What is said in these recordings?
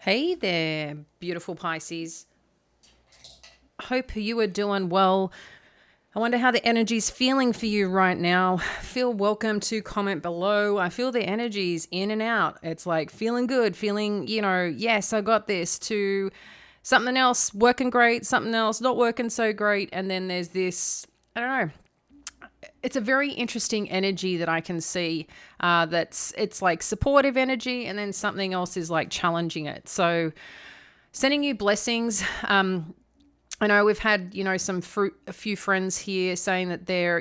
Hey there, beautiful Pisces. Hope you are doing well. I wonder how the energy's feeling for you right now. Feel welcome to comment below. I feel the energy's in and out. It's like feeling good, feeling, yes, I got this, to something else working great, something else not working so great. And then there's this, I don't know, it's a very interesting energy that I can see. It's like supportive energy, and then something else is like challenging it. So, sending you blessings. I know we've had, a few friends here saying that they're,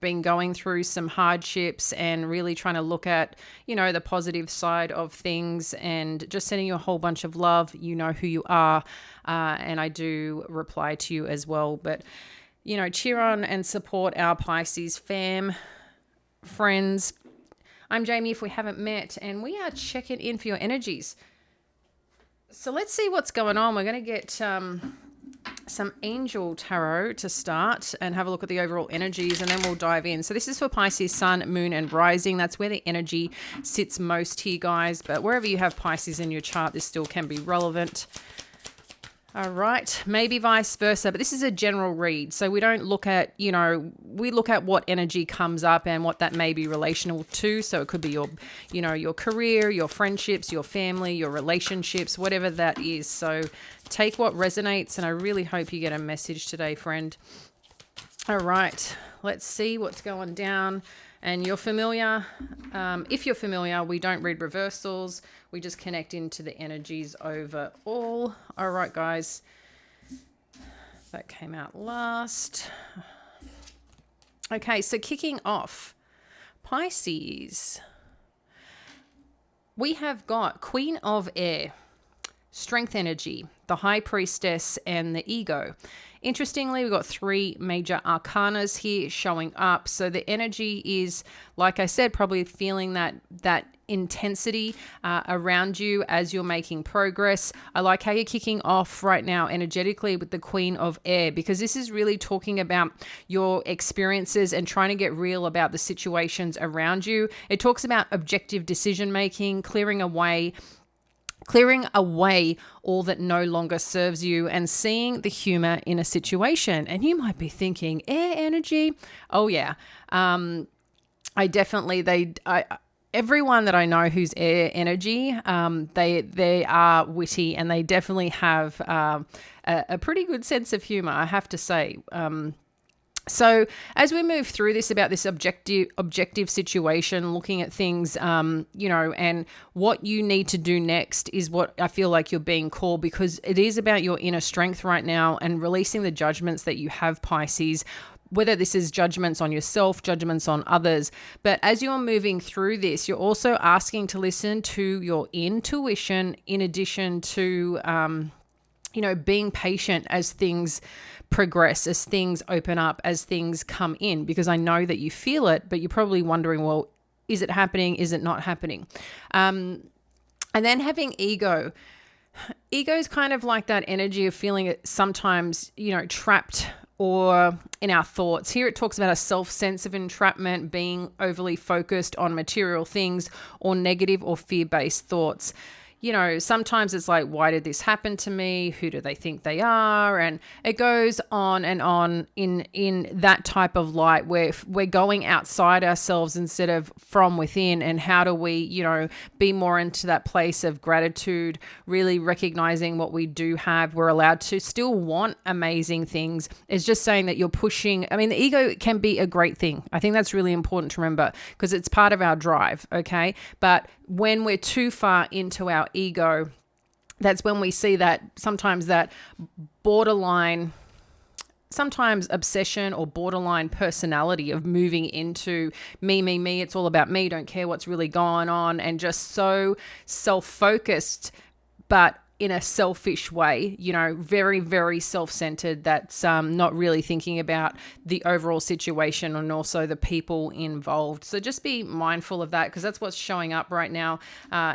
been going through some hardships and really trying to look at, the positive side of things, and just sending you a whole bunch of love. You know who you are. And I do reply to you as well. But, cheer on and support our Pisces fam, friends. I'm Jamie, if we haven't met, and we are checking in for your energies. So let's see what's going on. We're going to get some angel tarot to start and have a look at the overall energies, and then we'll dive in. So this is for Pisces sun, moon, and rising. That's where the energy sits most here, guys. But wherever you have Pisces in your chart, this still can be relevant. All right, maybe vice versa, but this is a general read. So we don't look at, we look at what energy comes up and what that may be relational to. So it could be your career, your friendships, your family, your relationships, whatever that is. So take what resonates, and I really hope you get a message today, friend. All right, let's see what's going down. And you're familiar. If you're familiar, we don't read reversals. We just connect into the energies overall. All right, guys. That came out last. Okay, so kicking off, Pisces. We have got Queen of Air, Strength Energy, the High Priestess, and the Ego. Interestingly, we've got three major arcanas here showing up. So the energy is, like I said, probably feeling that intensity around you as you're making progress. I like how you're kicking off right now energetically with the Queen of Air, because this is really talking about your experiences and trying to get real about the situations around you. It talks about objective decision making, clearing away all that no longer serves you, and seeing the humor in a situation. And you might be thinking, air energy? Oh yeah. Everyone that I know who's air energy, they are witty, and they definitely have a pretty good sense of humor, I have to say. So as we move through this, about this objective situation, looking at things, and what you need to do next is what I feel like you're being called, because it is about your inner strength right now and releasing the judgments that you have, Pisces, whether this is judgments on yourself, judgments on others. But as you're moving through this, you're also asking to listen to your intuition, in addition to, being patient as things progress, as things open up, as things come in, because I know that you feel it, but you're probably wondering, well, is it happening? Is it not happening? And then having ego. Ego is kind of like that energy of feeling it sometimes, trapped or in our thoughts. Here it talks about a sense of entrapment, being overly focused on material things or negative or fear-based thoughts. Sometimes it's like, why did this happen to me? Who do they think they are? And it goes on and on in that type of light, where we're going outside ourselves instead of from within. And how do we, be more into that place of gratitude, really recognizing what we do have. We're allowed to still want amazing things. It's just saying that you're pushing. I mean, the ego can be a great thing. I think that's really important to remember, because it's part of our drive. Okay. But when we're too far into our ego, that's when we see that sometimes that borderline, sometimes obsession or borderline personality of moving into me. It's all about me. Don't care what's really going on, and just so self-focused, but in a selfish way, very, very self-centered, that's not really thinking about the overall situation and also the people involved. So just be mindful of that, because that's what's showing up right now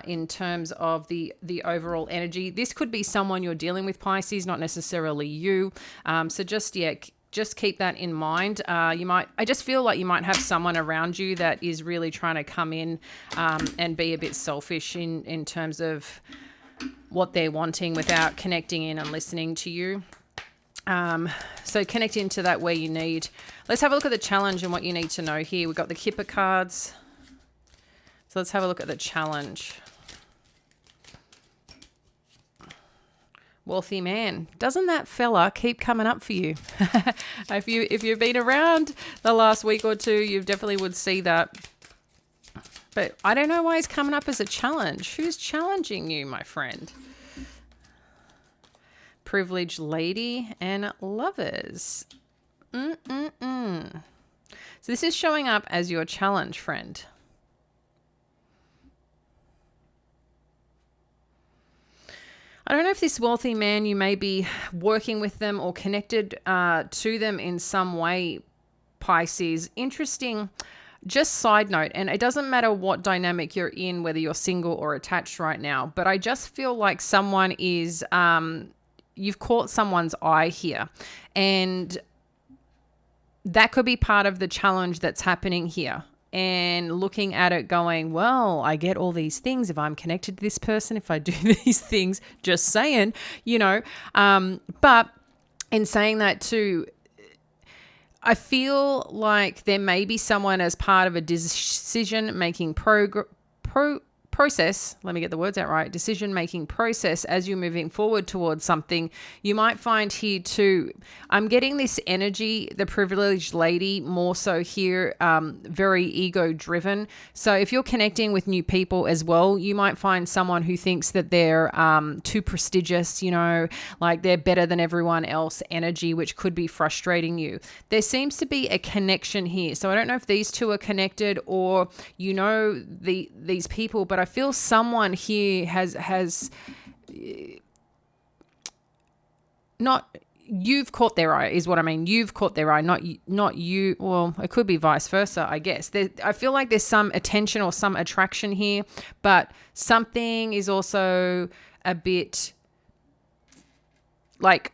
in terms of the overall energy. This could be someone you're dealing with, Pisces, not necessarily you. So just keep that in mind. I just feel like you might have someone around you that is really trying to come in and be a bit selfish in terms of what they're wanting without connecting in and listening to you. So connect into that where you need. Let's have a look at the challenge and what you need to know here. We've got the Kipper cards. So let's have a look at the challenge. Wealthy man. Doesn't that fella keep coming up for you? If you've been around the last week or two, you definitely would see that. But I don't know why he's coming up as a challenge. Who's challenging you, my friend? Privileged lady and lovers. So this is showing up as your challenge, friend. I don't know if this wealthy man, you may be working with them or connected to them in some way, Pisces. Interesting. Just side note, and it doesn't matter what dynamic you're in, whether you're single or attached right now, but I just feel like someone is, you've caught someone's eye here. And that could be part of the challenge that's happening here. And looking at it going, well, I get all these things if I'm connected to this person, if I do these things, just saying, but in saying that too, I feel like there may be someone as part of a decision-making process, let me get the words out right, decision-making process as you're moving forward towards something. You might find here too, I'm getting this energy, the privileged lady, more so here, very ego-driven. So if you're connecting with new people as well, you might find someone who thinks that they're too prestigious, like they're better than everyone else energy, which could be frustrating you. There seems to be a connection here. So I don't know if these two are connected or these people, but I feel someone here has not, you've caught their eye is what I mean. You've caught their eye, not you. Well, it could be vice versa, I guess. I feel like there's some attention or some attraction here, but something is also a bit like,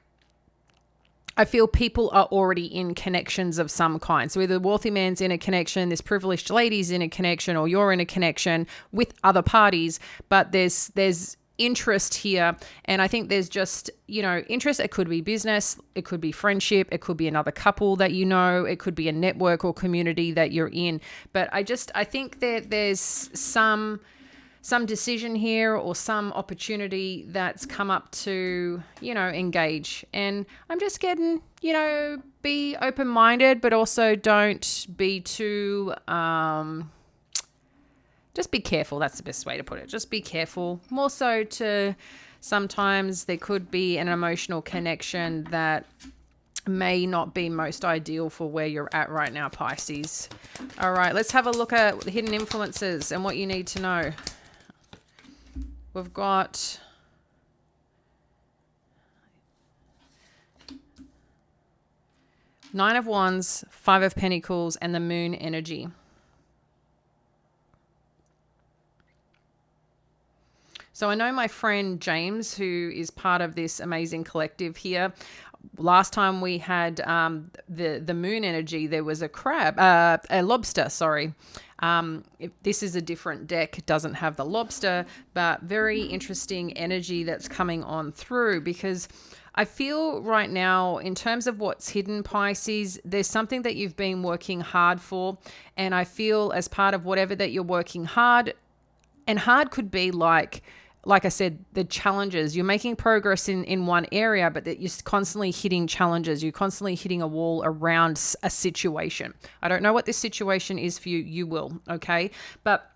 I feel people are already in connections of some kind. So either the wealthy man's in a connection, this privileged lady's in a connection, or you're in a connection with other parties, but there's interest here. And I think there's just, interest. It could be business, it could be friendship, it could be another couple that it could be a network or community that you're in. But I think that there's some decision here or some opportunity that's come up to, engage. And I'm just getting, be open-minded, but also don't be too, just be careful. That's the best way to put it. Just be careful. More so to sometimes there could be an emotional connection that may not be most ideal for where you're at right now, Pisces. All right, let's have a look at the hidden influences and what you need to know. We've got Nine of Wands, Five of Pentacles, and the Moon energy. So I know my friend James, who is part of this amazing collective here, last time we had the Moon energy, there was a lobster, sorry. This is a different deck. It doesn't have the lobster, but very interesting energy that's coming on through, because I feel right now in terms of what's hidden, Pisces, there's something that you've been working hard for. And I feel as part of whatever that you're working hard, and hard could be like I said, the challenges. You're making progress in one area, but that you're constantly hitting challenges. You're constantly hitting a wall around a situation. I don't know what this situation is for you. You will, okay? But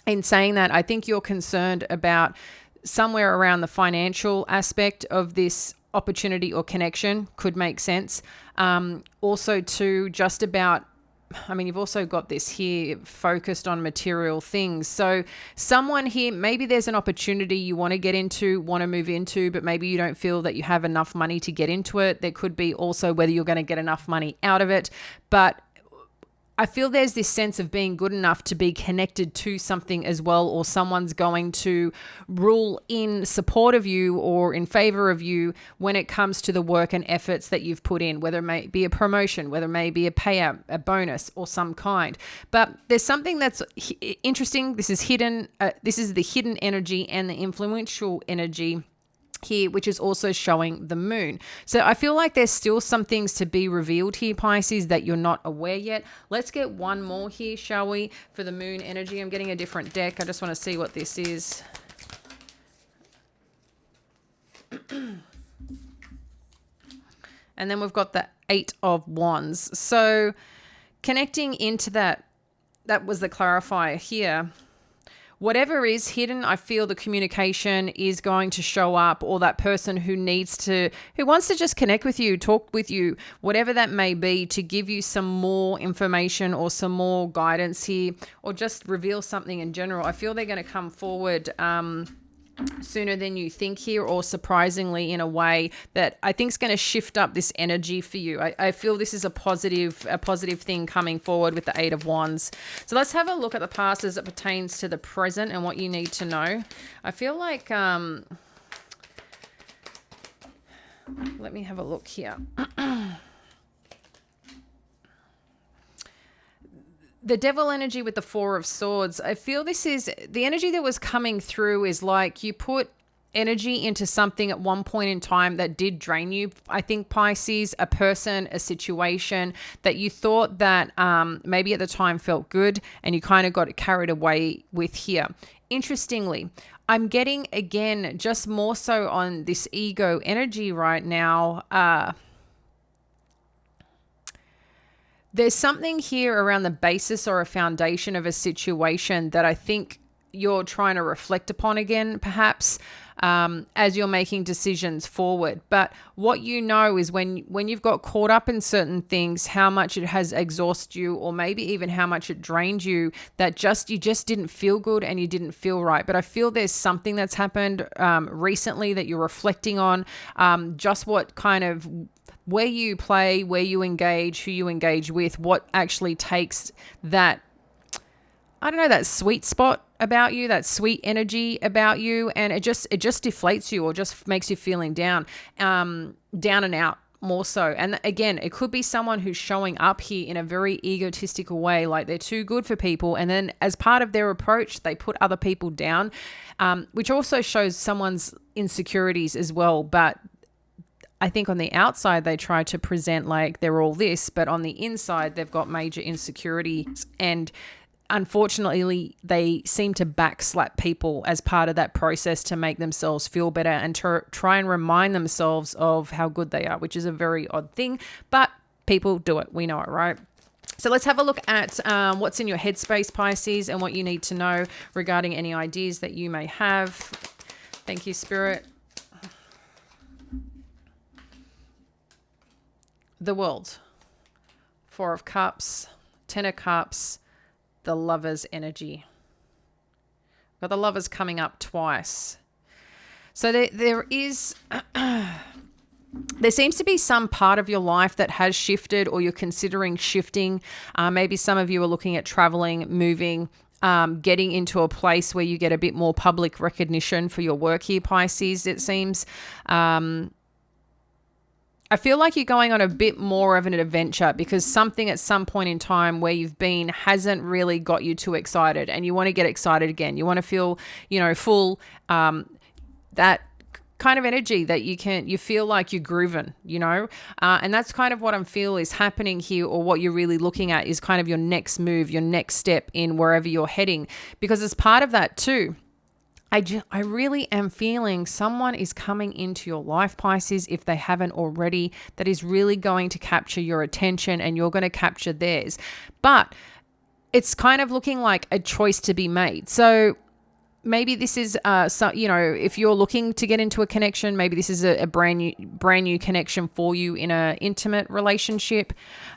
in saying that, I think you're concerned about somewhere around the financial aspect of this opportunity or connection. Could make sense. Also, too, just about, you've also got this here focused on material things. So someone here, maybe there's an opportunity you want to get into, want to move into, but maybe you don't feel that you have enough money to get into it. There could be also whether you're going to get enough money out of it. But I feel there's this sense of being good enough to be connected to something as well, or someone's going to rule in support of you or in favor of you when it comes to the work and efforts that you've put in, whether it may be a promotion, whether it may be a payout, a bonus or some kind. But there's something that's interesting. This is hidden. This is the hidden energy and the influential energy. here, which is also showing the moon. So I feel like there's still some things to be revealed here, Pisces, that you're not aware yet. Let's get one more here, shall we, for the moon energy. I'm getting a different deck. I just want to see what this is. And then we've got the 8 of Wands. So connecting into that was the clarifier here. Whatever is hidden, I feel the communication is going to show up, or that person who wants to just connect with you, talk with you, whatever that may be, to give you some more information or some more guidance here, or just reveal something in general. I feel they're going to come forward sooner than you think here, or surprisingly in a way that I think is going to shift up this energy for you. I feel this is a positive thing coming forward with the 8 of Wands. So let's have a look at the past as it pertains to the present and what you need to know. I feel like let me have a look here. The devil energy with the 4 of Swords, I feel this is the energy that was coming through is like you put energy into something at one point in time that did drain you. I think, Pisces, a person, a situation that you thought that maybe at the time felt good, and you kind of got carried away with here. Interestingly, I'm getting, again, just more so on this ego energy right now. There's something here around the basis or a foundation of a situation that I think you're trying to reflect upon again, perhaps, as you're making decisions forward. But what you know is when you've got caught up in certain things, how much it has exhausted you, or maybe even how much it drained you, that you just didn't feel good and you didn't feel right. But I feel there's something that's happened recently that you're reflecting on, just what kind of where you play, where you engage, who you engage with, what actually takes that, I don't know, that sweet spot about you, that sweet energy about you, and it just deflates you, or just makes you feeling down and out more so. And again, it could be someone who's showing up here in a very egotistical way, like they're too good for people, and then as part of their approach, they put other people down, which also shows someone's insecurities as well. But I think on the outside, they try to present like they're all this, but on the inside, they've got major insecurities. And unfortunately, they seem to backslap people as part of that process to make themselves feel better and to try and remind themselves of how good they are, which is a very odd thing. But people do it. We know it, right? So let's have a look at what's in your headspace, Pisces, and what you need to know regarding any ideas that you may have. Thank you, Spirit. The World, 4 of Cups, 10 of Cups, the Lover's energy. Got the Lovers coming up twice. So there is, there seems to be some part of your life that has shifted, or you're considering shifting. Maybe some of you are looking at traveling, moving, getting into a place where you get a bit more public recognition for your work here, Pisces, it seems. I feel like you're going on a bit more of an adventure, because something at some point in time where you've been hasn't really got you too excited, and you want to get excited again. You want to feel, full, that kind of energy that you feel like you're grooving, and that's kind of what I'm feel is happening here, or what you're really looking at is kind of your next move, your next step in wherever you're heading, because as part of that too, I really am feeling someone is coming into your life, Pisces, if they haven't already, that is really going to capture your attention, and you're going to capture theirs. But it's kind of looking like a choice to be made. So maybe this is, if you're looking to get into a connection, maybe this is a brand new connection for you in an intimate relationship.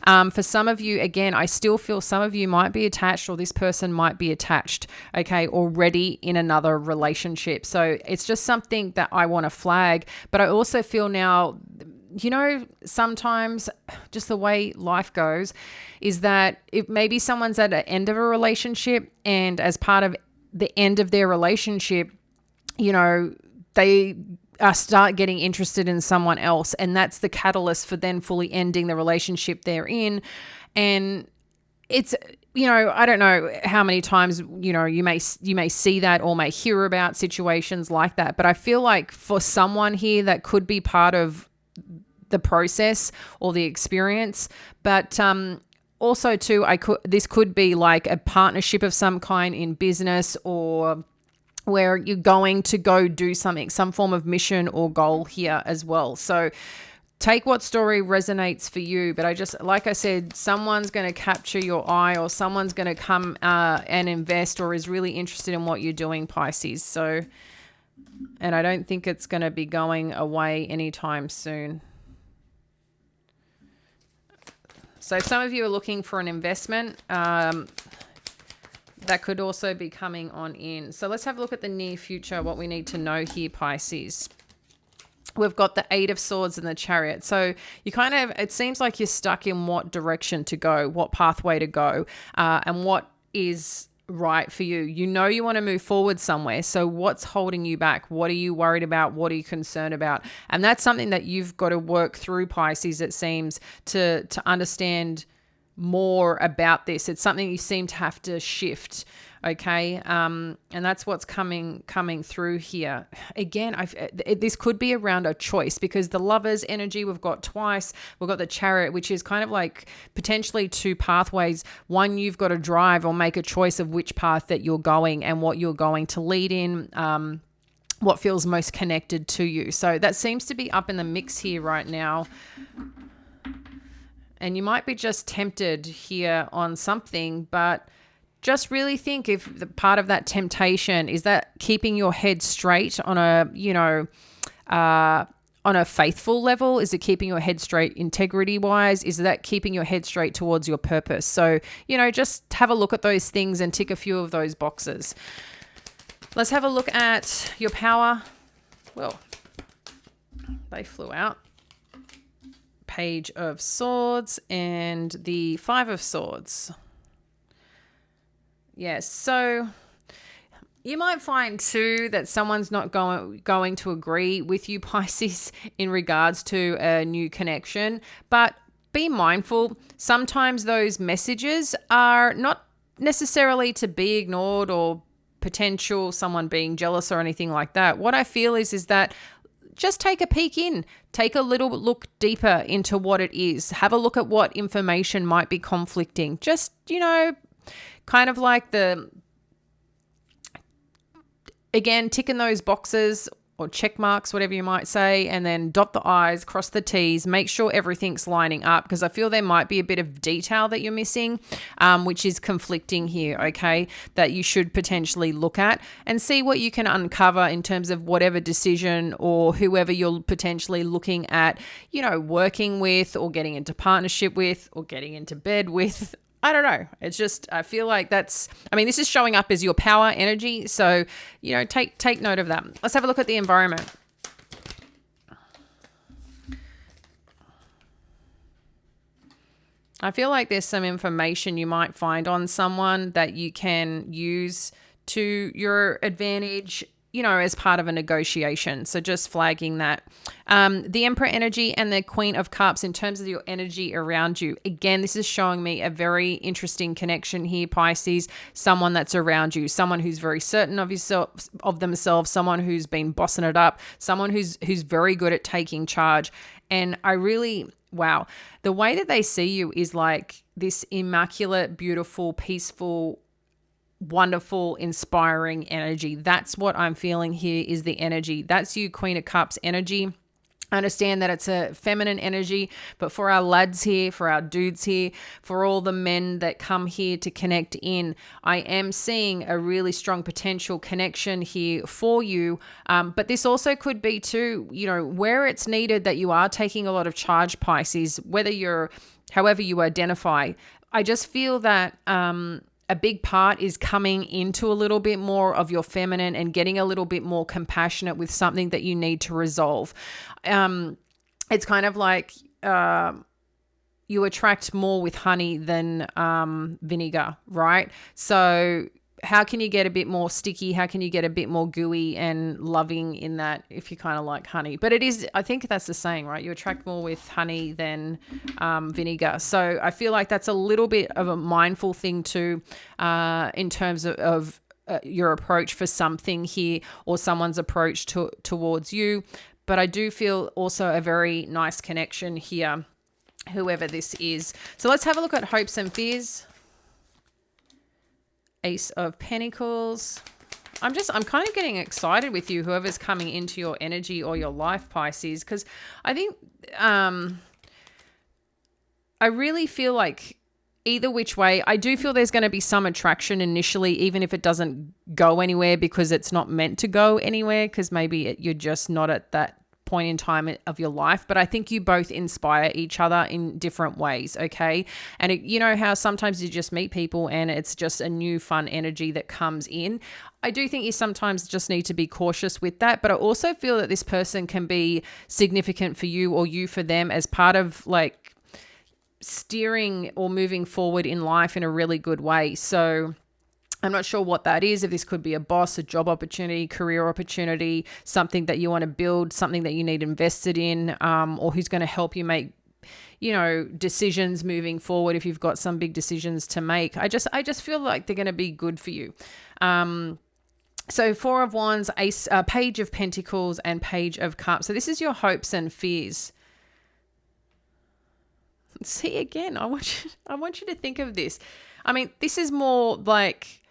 For some of you, again, I still feel some of you might be attached, or this person might be attached, okay, already in another relationship. So it's just something that I want to flag. But I also feel now, sometimes just the way life goes is that if maybe someone's at the end of a relationship, and as part of the end of their relationship, they start getting interested in someone else, and that's the catalyst for then fully ending the relationship they're in. And it's, I don't know how many times, you may see that or may hear about situations like that. But I feel like for someone here that could be part of the process or the experience, but also too, this could be like a partnership of some kind in business, or where you're going to go do something, some form of mission or goal here as well. So take what story resonates for you. But like I said, someone's going to capture your eye, or someone's going to come and invest, or is really interested in what you're doing, Pisces. So, and I don't think it's going to be going away anytime soon. So some of you are looking for an investment. That could also be coming on in. So let's have a look at the near future, what we need to know here, Pisces. We've got the Eight of Swords and the Chariot. So it seems like you're stuck in what direction to go, what pathway to go, and what is right for you. You want to move forward somewhere. So what's holding you back? What are you worried about? What are you concerned about? And that's something that you've got to work through, Pisces, it seems, to understand more about this. It's something you seem to have to shift. Okay. And that's what's coming through here. Again, this could be around a choice, because the Lover's energy we've got twice. We've got the Chariot, which is kind of like potentially two pathways. One, you've got to drive or make a choice of which path that you're going and what you're going to lead in, what feels most connected to you. So that seems to be up in the mix here right now. And you might be just tempted here on something, but just really think if the part of that temptation is that keeping your head straight on a, on a faithful level. Is it keeping your head straight integrity wise? Is that keeping your head straight towards your purpose? So, just have a look at those things and tick a few of those boxes. Let's have a look at your power. Well, they flew out. Page of Swords and the Five of Swords. Yes, so you might find too that someone's not going to agree with you, Pisces, in regards to a new connection, but be mindful. Sometimes those messages are not necessarily to be ignored, or potential someone being jealous or anything like that. What I feel is that just take a peek in, take a little look deeper into what it is. Have a look at what information might be conflicting. Just, kind of like again, ticking those boxes or check marks, whatever you might say, and then dot the I's, cross the T's, make sure everything's lining up, because I feel there might be a bit of detail that you're missing, which is conflicting here, okay, that you should potentially look at and see what you can uncover in terms of whatever decision or whoever you're potentially looking at, working with, or getting into partnership with, or getting into bed with. I don't know. It's just, I feel like this is showing up as your power energy. So, take note of that. Let's have a look at the environment. I feel like there's some information you might find on someone that you can use to your advantage, as part of a negotiation. So just flagging that. The Emperor energy and the Queen of Cups in terms of your energy around you. Again, this is showing me a very interesting connection here, Pisces. Someone that's around you, someone who's very certain of themselves, someone who's been bossing it up, someone who's very good at taking charge. And wow, the way that they see you is like this immaculate, beautiful, peaceful, wonderful, inspiring energy. That's what I'm feeling here, is the energy. That's you, Queen of Cups energy. I understand that it's a feminine energy, but for our lads here, for our dudes here, for all the men that come here to connect in, I am seeing a really strong potential connection here for you. But this also could be too, where it's needed that you are taking a lot of charge, Pisces, however you identify. I just feel that, a big part is coming into a little bit more of your feminine and getting a little bit more compassionate with something that you need to resolve. It's kind of like you attract more with honey than vinegar, right? So how can you get a bit more sticky? How can you get a bit more gooey and loving in that, if you kind of like honey? But it is, I think that's the saying, right? You attract more with honey than vinegar. So I feel like that's a little bit of a mindful thing too, in terms of your approach for something here, or someone's approach towards you. But I do feel also a very nice connection here, whoever this is. So let's have a look at hopes and fears. Ace of Pentacles. I'm kind of getting excited with you, whoever's coming into your energy or your life, Pisces, because I think I really feel like either which way, I do feel there's going to be some attraction initially, even if it doesn't go anywhere because it's not meant to go anywhere, because maybe you're just not at that point in time of your life. But I think you both inspire each other in different ways, okay? And you know how sometimes you just meet people and it's just a new fun energy that comes in. I do think you sometimes just need to be cautious with that, but I also feel that this person can be significant for you, or you for them, as part of like steering or moving forward in life in a really good way. So I'm not sure what that is. If this could be a boss, a job opportunity, career opportunity, something that you want to build, something that you need invested in, or who's going to help you make, decisions moving forward. If you've got some big decisions to make, I just feel like they're going to be good for you. So Four of Wands, Ace, Page of Pentacles, and Page of Cups. So this is your hopes and fears. See, again, I want you to think of this. I mean, this is more like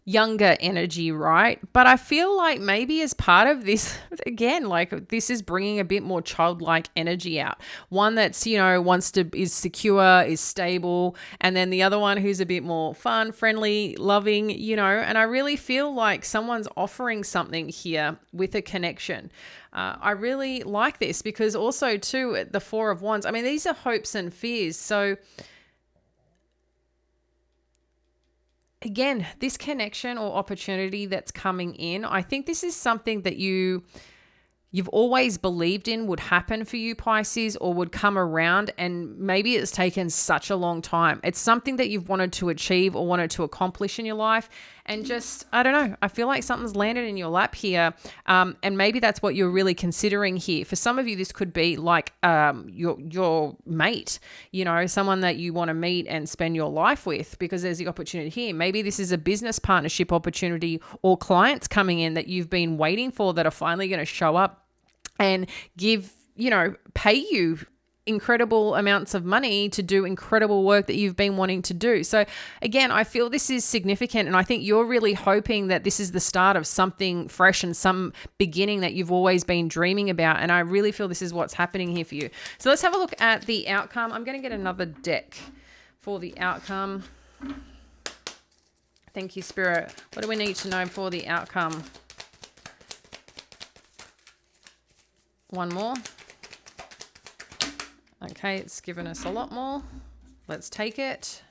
younger energy, right? But I feel like maybe as part of this, again, like this is bringing a bit more childlike energy out. One that's, is secure, is stable, and then the other one who's a bit more fun, friendly, loving, and I really feel like someone's offering something here with a connection. I really like this because also too, the Four of Wands, I mean, these are hopes and fears. So again, this connection or opportunity that's coming in, I think this is something that you've always believed in would happen for you, Pisces, or would come around, and maybe it's taken such a long time. It's something that you've wanted to achieve or wanted to accomplish in your life, and just, I don't know, I feel like something's landed in your lap here, and maybe that's what you're really considering here. For some of you, this could be like your mate, someone that you want to meet and spend your life with, because there's the opportunity here. Maybe this is a business partnership opportunity, or clients coming in that you've been waiting for that are finally going to show up and pay you incredible amounts of money to do incredible work that you've been wanting to do. So again, I feel this is significant, and I think you're really hoping that this is the start of something fresh and some beginning that you've always been dreaming about. And I really feel this is what's happening here for you. So let's have a look at the outcome. I'm going to get another deck for the outcome. Thank you, Spirit. What do we need to know for the outcome? One more. Okay, it's given us a lot more. Let's take it.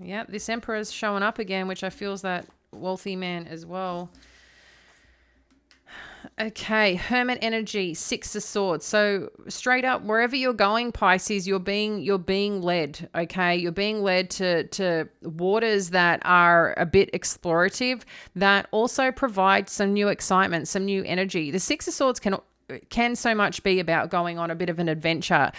Yeah, this Emperor's showing up again, which I feel is that wealthy man as well. Okay, Hermit energy, Six of Swords. So straight up, wherever you're going, Pisces, you're being led. Okay, you're being led to waters that are a bit explorative, that also provide some new excitement, some new energy. The Six of Swords can so much be about going on a bit of an adventure,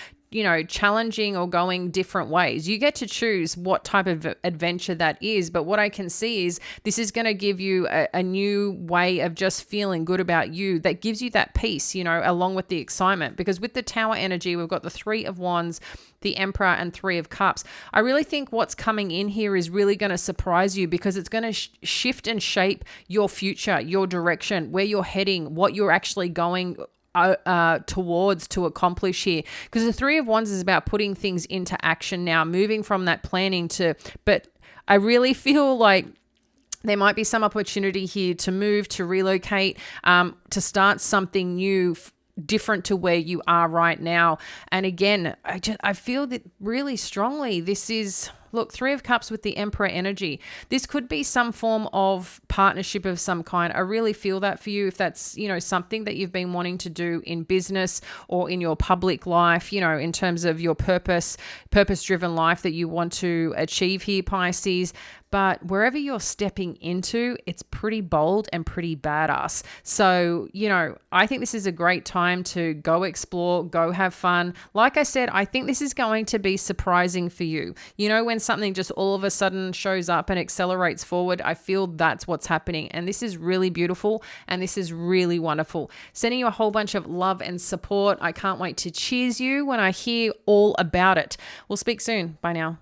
challenging or going different ways. You get to choose what type of adventure that is. But what I can see is this is going to give you a new way of just feeling good about you, that gives you that peace, along with the excitement. Because with the Tower energy, we've got the Three of Wands, the Emperor, and Three of Cups. I really think what's coming in here is really going to surprise you, because it's going to shift and shape your future, your direction, where you're heading, what you're actually going towards to accomplish here. Because the Three of Wands is about putting things into action now, moving from that planning but I really feel like there might be some opportunity here to move, to relocate, to start something new, different to where you are right now. And again, I feel that really strongly this is, look, Three of Cups with the Emperor energy. This could be some form of partnership of some kind. I really feel that for you. If that's, something that you've been wanting to do in business or in your public life, in terms of your purpose-driven life that you want to achieve here, Pisces. But wherever you're stepping into, it's pretty bold and pretty badass. So, I think this is a great time to go explore, go have fun. Like I said, I think this is going to be surprising for you. When something just all of a sudden shows up and accelerates forward, I feel that's what's happening. And this is really beautiful and this is really wonderful. Sending you a whole bunch of love and support. I can't wait to cheers you when I hear all about it. We'll speak soon. Bye now.